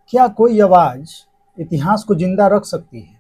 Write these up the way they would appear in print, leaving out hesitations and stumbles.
क्या कोई आवाज इतिहास को जिंदा रख सकती है?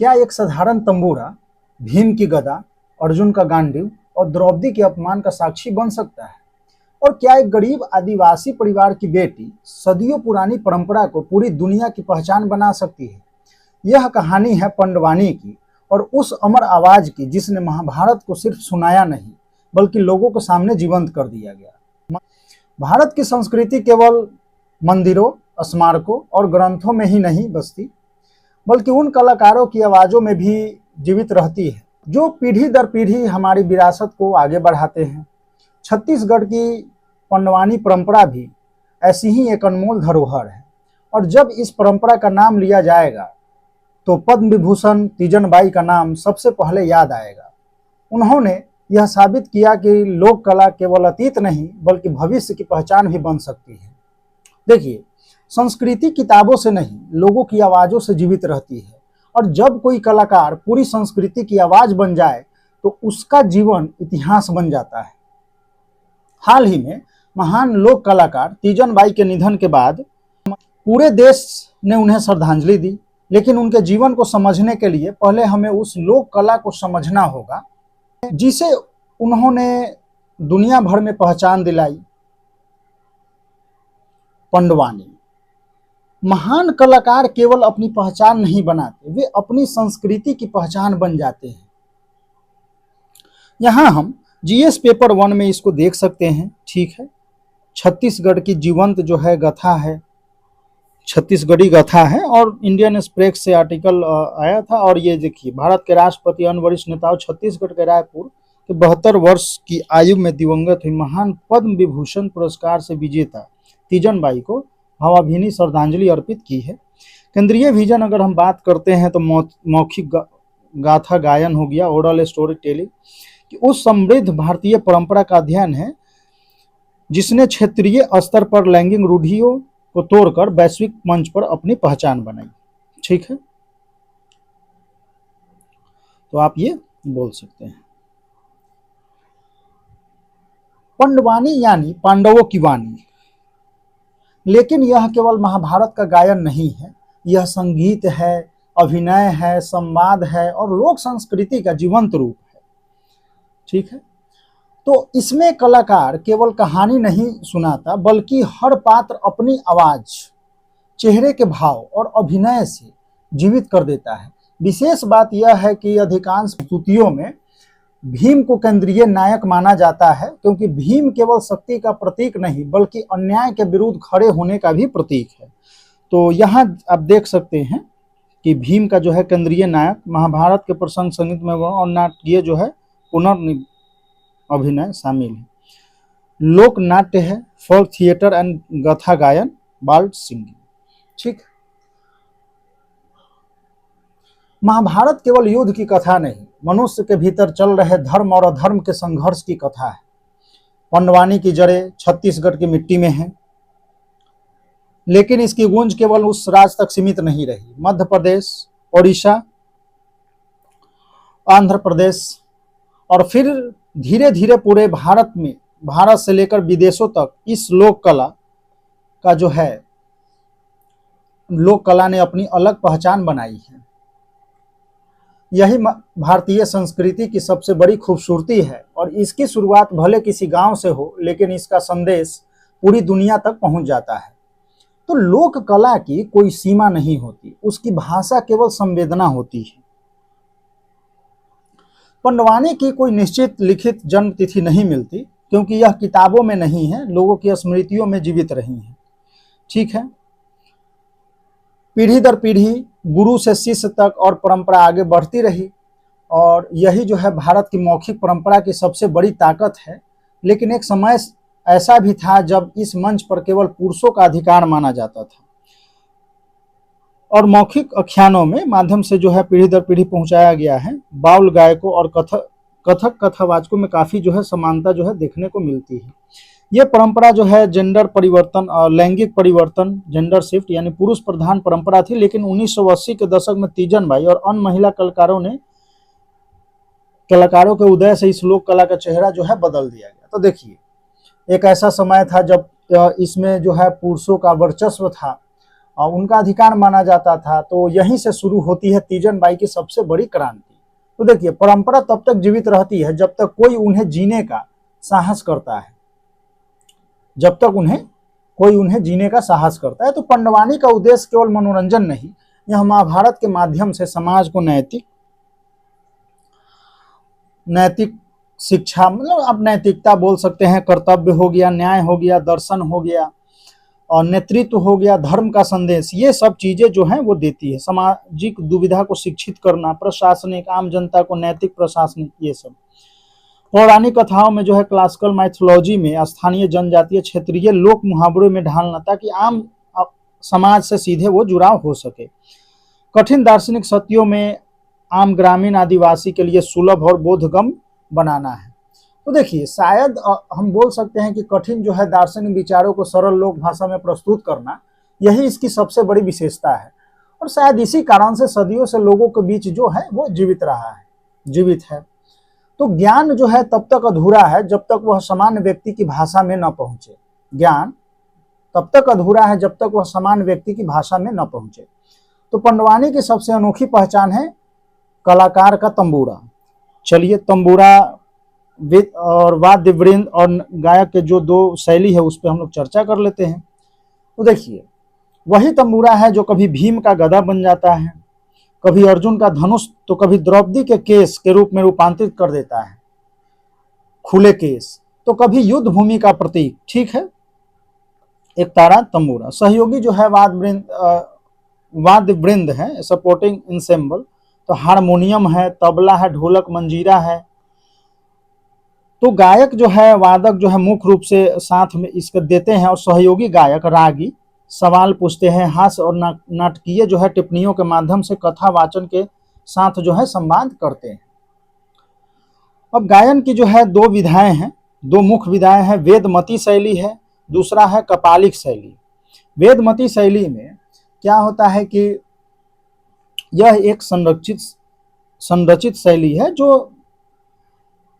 क्या एक साधारण तंबूरा भीम की गदा, अर्जुन का गांडीव और द्रौपदी के अपमान का साक्षी बन सकता है? और क्या एक गरीब आदिवासी परिवार की बेटी सदियों पुरानी परंपरा को पूरी दुनिया की पहचान बना सकती है? यह कहानी है पंडवानी की, और उस अमर आवाज की जिसने महाभारत को सिर्फ सुनाया नहीं बल्कि लोगों के सामने जीवंत कर दिया गया। भारत की संस्कृति केवल मंदिरों, स्मारकों और ग्रंथों में ही नहीं बसती, बल्कि उन कलाकारों की आवाज़ों में भी जीवित रहती है जो पीढ़ी दर पीढ़ी हमारी विरासत को आगे बढ़ाते हैं। छत्तीसगढ़ की पंडवानी परंपरा भी ऐसी ही एक अनमोल धरोहर है, और जब इस परंपरा का नाम लिया जाएगा तो पद्म विभूषण तीजन बाई का नाम सबसे पहले याद आएगा। उन्होंने यह साबित किया कि लोक कला केवल अतीत नहीं बल्कि भविष्य की पहचान भी बन सकती है। देखिए, संस्कृति किताबों से नहीं, लोगों की आवाज़ों से जीवित रहती है, और जब कोई कलाकार पूरी संस्कृति की आवाज़ बन जाए तो उसका जीवन इतिहास बन जाता है। हाल ही में महान लोक कलाकार तीजन बाई के निधन के बाद पूरे देश ने उन्हें श्रद्धांजलि दी, लेकिन उनके जीवन को समझने के लिए पहले हमें उस लोक कला को समझना होगा जिसे उन्होंने दुनिया भर में पहचान दिलाई। पंडवानी महान कलाकार केवल अपनी पहचान नहीं बनाते, वे अपनी संस्कृति की पहचान बन जाते हैं। यहाँ हम जीएस पेपर 1 में इसको देख सकते हैं। ठीक है, छत्तीसगढ़ की जीवंत जो है गाथा है, छत्तीसगढ़ी गाथा है, और इंडियन एक्सप्रेस से आर्टिकल आया था। और ये देखिए, भारत के राष्ट्रपति अन्य वरिष्ठ नेताओं छत्तीसगढ़ के रायपुर के 72 वर्ष की आयु में दिवंगत हुई महान पद्म विभूषण पुरस्कार से विजेता तीजन बाई को भावभीनी श्रद्धांजलि अर्पित की है। केंद्रीय विजन अगर हम बात करते हैं तो मौखिक गाथा गायन हो गया, ओरल स्टोरी टेलिंग, कि उस समृद्ध भारतीय परंपरा का अध्ययन है जिसने क्षेत्रीय स्तर पर लैंगिक रूढ़ियों को तोड़कर वैश्विक मंच पर अपनी पहचान बनाई। ठीक है, तो आप ये बोल सकते हैं। पंडवानी यानी पांडवों की वाणी, लेकिन यह केवल महाभारत का गायन नहीं है, यह संगीत है, अभिनय है, संवाद है और लोक संस्कृति का जीवंत रूप है। ठीक है, तो इसमें कलाकार केवल कहानी नहीं सुनाता बल्कि हर पात्र अपनी आवाज, चेहरे के भाव और अभिनय से जीवित कर देता है। विशेष बात यह है कि अधिकांश स्तुतियों में भीम को केंद्रीय नायक माना जाता है, क्योंकि भीम केवल शक्ति का प्रतीक नहीं बल्कि अन्याय के विरुद्ध खड़े होने का भी प्रतीक है। तो यहाँ आप देख सकते हैं कि भीम का जो है केंद्रीय नायक महाभारत के प्रसंग संगीत में और नाट्य जो है पुनर् अभिनय शामिल है। लोक नाट्य है, फोक थिएटर एंड गाथा गायन, बाल्ड सिंगिंग। ठीक, महाभारत केवल युद्ध की कथा नहीं, मनुष्य के भीतर चल रहे धर्म और अधर्म के संघर्ष की कथा है। पंडवानी की जड़ें छत्तीसगढ़ की मिट्टी में हैं, लेकिन इसकी गूंज केवल उस राज तक सीमित नहीं रही। मध्य प्रदेश, ओडिशा, आंध्र प्रदेश और फिर धीरे धीरे पूरे भारत में, भारत से लेकर विदेशों तक इस लोक कला का जो है, लोक कला ने अपनी अलग पहचान बनाई है। यही भारतीय संस्कृति की सबसे बड़ी खूबसूरती है, और इसकी शुरुआत भले किसी गांव से हो, लेकिन इसका संदेश पूरी दुनिया तक पहुंच जाता है। तो लोक कला की कोई सीमा नहीं होती, उसकी भाषा केवल संवेदना होती है। पंडवानी की कोई निश्चित लिखित जन्म तिथि नहीं मिलती, क्योंकि यह किताबों में नहीं है, लोगों की स्मृतियों में जीवित रही है। ठीक है, पीढ़ी दर पीढ़ी, गुरु से शिष्य तक, और परंपरा आगे बढ़ती रही, और यही जो है भारत की मौखिक परंपरा की सबसे बड़ी ताकत है। लेकिन एक समय ऐसा भी था जब इस मंच पर केवल पुरुषों का अधिकार माना जाता था, और मौखिक आख्यानों में माध्यम से जो है पीढ़ी दर पीढ़ी पहुंचाया गया है। बाउल गायकों और कथक कथावाचकों में काफी जो है समानता जो है देखने को मिलती है। ये परंपरा जो है जेंडर परिवर्तन और लैंगिक परिवर्तन, जेंडर शिफ्ट यानी पुरुष प्रधान परंपरा थी, लेकिन 1980 के दशक में तीजन बाई और अन्य महिला कलाकारों के उदय से इस लोक कला का चेहरा जो है बदल दिया गया। तो देखिए, एक ऐसा समय था जब इसमें जो है पुरुषों का वर्चस्व था, उनका अधिकार माना जाता था। तो यहीं से शुरू होती है तीजन बाई की सबसे बड़ी क्रांति। तो देखिए, परंपरा तब तक जीवित रहती है जब तक कोई उन्हें जीने का साहस करता है, जब तक कोई उन्हें जीने का साहस करता है। तो पंडवानी का उद्देश्य केवल मनोरंजन नहीं, यह महाभारत के माध्यम से समाज को नैतिक शिक्षा, मतलब आप नैतिकता बोल सकते हैं, कर्तव्य हो गया, न्याय हो गया, दर्शन हो गया और नेतृत्व हो गया, धर्म का संदेश, ये सब चीजें जो हैं वो देती है। सामाजिक दुविधा को शिक्षित करना, प्रशासनिक, आम जनता को नैतिक प्रशासनिक, ये सब। पौराणिक कथाओं में जो है, क्लासिकल माइथोलॉजी में स्थानीय जनजातीय क्षेत्रीय लोक मुहावरों में ढालना, ताकि आम समाज से सीधे वो जुड़ाव हो सके। कठिन दार्शनिक सत्यों में आम ग्रामीण आदिवासी के लिए सुलभ और बोधगम्य बनाना है। तो देखिए, शायद हम बोल सकते हैं कि कठिन जो है दार्शनिक विचारों को सरल लोक भाषा में प्रस्तुत करना, यही इसकी सबसे बड़ी विशेषता है। और शायद इसी कारण से सदियों से लोगों के बीच जो है वो जीवित है। तो ज्ञान जो है तब तक अधूरा है जब तक वह सामान्य व्यक्ति की भाषा में न पहुंचे। ज्ञान तब तक अधूरा है जब तक वह सामान्य व्यक्ति की भाषा में न पहुंचे। तो पंडवानी की सबसे अनोखी पहचान है कलाकार का तंबूरा। चलिए, तंबूरा और वाद्य वृंद और गायक के जो दो शैली है उस पर हम लोग चर्चा कर लेते हैं। तो देखिए, वही तंबूरा है जो कभी भीम का गदा बन जाता है, कभी अर्जुन का धनुष, तो कभी द्रौपदी के केस के रूप में रूपांतरित कर देता है, खुले केस, तो कभी युद्ध भूमि का प्रतीक। ठीक है, एक तारा तंबूरा। सहयोगी जो है वाद्य वृंद है, सपोर्टिंग इंसेम्बल, तो हारमोनियम है, तबला है, ढोलक, मंजीरा है। तो गायक जो है, वादक जो है, मुख्य रूप से साथ में इसके देते हैं, और सहयोगी गायक रागी सवाल पूछते हैं, हास्य और नाटकीय जो है टिप्पणियों के माध्यम से कथा वाचन के साथ जो है संवाद करते हैं। अब गायन की जो है दो विधाएं हैं, दो मुख्य विधाएं हैं। वेदमती शैली है, दूसरा है कपालिक शैली। वेदमती शैली में क्या होता है कि यह एक संरचित शैली है जो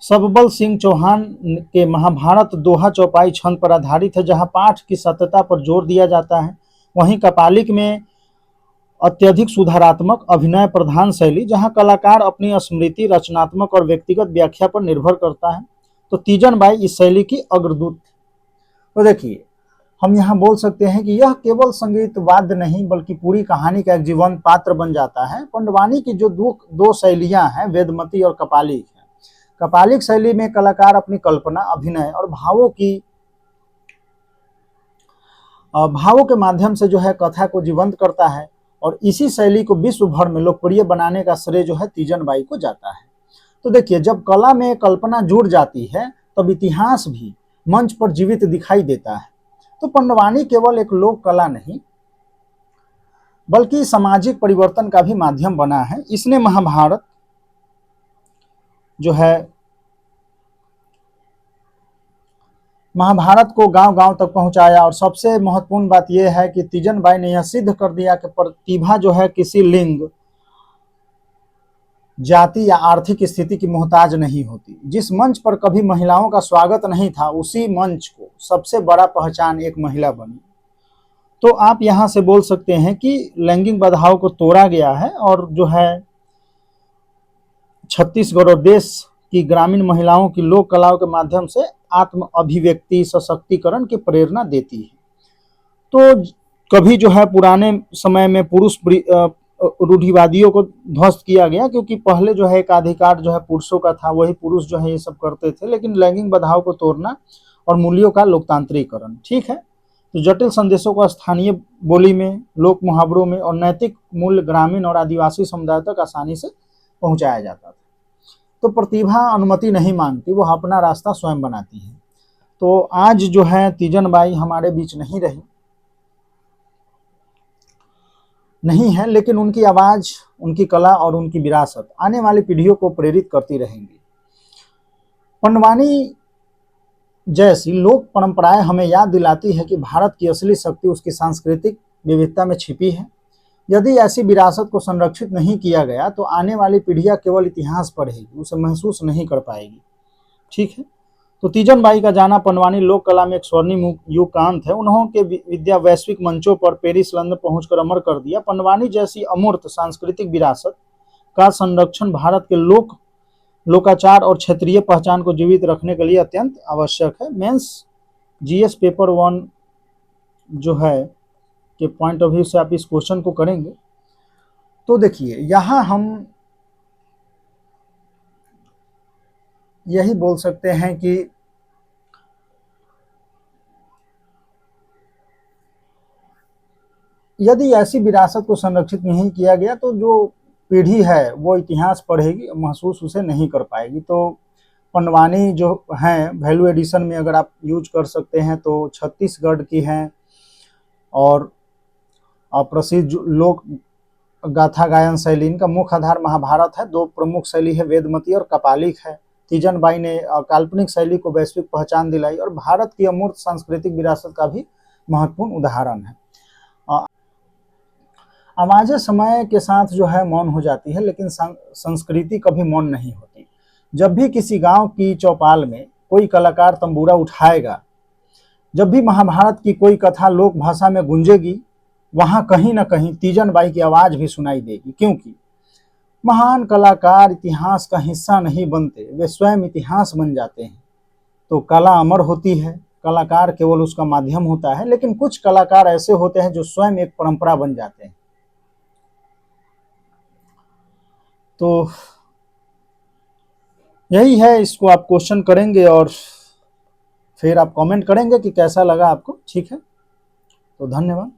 सबबल सिंह चौहान के महाभारत दोहा चौपाई छंद पर आधारित है, जहां पाठ की सत्यता पर जोर दिया जाता है। वहीं कपालिक में अत्यधिक सुधारात्मक अभिनय प्रधान शैली, जहां कलाकार अपनी स्मृति, रचनात्मक और व्यक्तिगत व्याख्या पर निर्भर करता है। तो तीजन बाई इस शैली की अग्रदूत। तो देखिए, हम यहाँ बोल सकते हैं कि यह केवल संगीत वाद्य नहीं बल्कि पूरी कहानी का एक जीवंत पात्र बन जाता है। पंडवानी की जो दो शैलियां हैं, वेदमती और कपालिक, कपालिक शैली में कलाकार अपनी कल्पना, अभिनय और भावों के माध्यम से जो है कथा को जीवंत करता है, और इसी शैली को विश्व भर में लोकप्रिय बनाने का श्रेय जो है तीजन बाई को जाता है। तो देखिए, जब कला में कल्पना जुड़ जाती है तब इतिहास भी मंच पर जीवित दिखाई देता है। तो पंडवानी केवल एक लोक कला नहीं बल्कि सामाजिक परिवर्तन का भी माध्यम बना है। इसने महाभारत को गांव-गांव तक पहुंचाया, और सबसे महत्वपूर्ण बात यह है कि तीजन बाई ने यह सिद्ध कर दिया कि प्रतिभा जो है किसी लिंग, जाति या आर्थिक स्थिति की मोहताज नहीं होती। जिस मंच पर कभी महिलाओं का स्वागत नहीं था, उसी मंच को सबसे बड़ा पहचान एक महिला बनी। तो आप यहां से बोल सकते हैं कि लैंगिक बाधाओं को तोड़ा गया है, और जो है छत्तीसगढ़ और देश की ग्रामीण महिलाओं की लोक कलाओं के माध्यम से आत्म अभिव्यक्ति, सशक्तिकरण की प्रेरणा देती है। तो कभी जो है पुराने समय में पुरुष रूढ़िवादियों को ध्वस्त किया गया, क्योंकि पहले जो है एकाधिकार जो है पुरुषों का था, वही पुरुष जो है ये सब करते थे। लेकिन लैंगिक बाधाओं को तोड़ना और मूल्यों का लोकतांत्रिकरण। ठीक है, तो जटिल संदेशों को स्थानीय बोली में, लोक मुहावरों में और नैतिक मूल्य ग्रामीण और आदिवासी समुदाय तक आसानी से पहुंचाया जाता था। तो प्रतिभा अनुमति नहीं मांगती, वो अपना रास्ता स्वयं बनाती है। तो आज जो है तीजन बाई हमारे बीच नहीं है, लेकिन उनकी आवाज, उनकी कला और उनकी विरासत आने वाली पीढ़ियों को प्रेरित करती रहेंगी। पंडवानी जैसी लोक परंपराएं हमें याद दिलाती है कि भारत की असली शक्ति उसकी सांस्कृतिक विविधता में छिपी है। यदि ऐसी विरासत को संरक्षित नहीं किया गया तो आने वाली पीढ़ियां केवल इतिहास पढ़ेगी, उसे महसूस नहीं कर पाएगी। ठीक है, तो तीजन बाई का जाना पंडवानी लोक कला में एक स्वर्णिम युग का अंत है। उन्होंने विद्या वैश्विक मंचों पर पेरिस लंदन पहुंचकर अमर कर दिया। पंडवानी जैसी अमूर्त सांस्कृतिक विरासत का संरक्षण भारत के लोकाचार और क्षेत्रीय पहचान को जीवित रखने के लिए अत्यंत आवश्यक है। मेंस जीएस पेपर 1 जो है के पॉइंट ऑफ व्यू से आप इस क्वेश्चन को करेंगे तो देखिए यहां हम यही बोल सकते हैं कि यदि ऐसी विरासत को संरक्षित नहीं किया गया तो जो पीढ़ी है वो इतिहास पढ़ेगी, महसूस उसे नहीं कर पाएगी। तो पंडवानी जो हैं वैल्यू एडिशन में अगर आप यूज कर सकते हैं तो छत्तीसगढ़ की हैं और प्रसिद्ध लोक गाथा गायन शैली, इनका मुख्य आधार महाभारत है। दो प्रमुख शैली है वेदमती और कपालिक है। तीजन बाई ने काल्पनिक शैली को वैश्विक पहचान दिलाई और भारत की अमूर्त सांस्कृतिक विरासत का भी महत्वपूर्ण उदाहरण है। आवाजें समय के साथ जो है मौन हो जाती है, लेकिन संस्कृति कभी मौन नहीं होती। जब भी किसी गांव की चौपाल में कोई कलाकार तंबूरा उठाएगा, जब भी महाभारत की कोई कथा लोक भाषा में गूंजेगी, वहां कहीं ना कहीं तीजन बाई की आवाज भी सुनाई देगी। क्योंकि महान कलाकार इतिहास का हिस्सा नहीं बनते, वे स्वयं इतिहास बन जाते हैं। तो कला अमर होती है, कलाकार केवल उसका माध्यम होता है, लेकिन कुछ कलाकार ऐसे होते हैं जो स्वयं एक परंपरा बन जाते हैं। तो यही है, इसको आप क्वेश्चन करेंगे और फिर आप कमेंट करेंगे कि कैसा लगा आपको। ठीक है, तो धन्यवाद।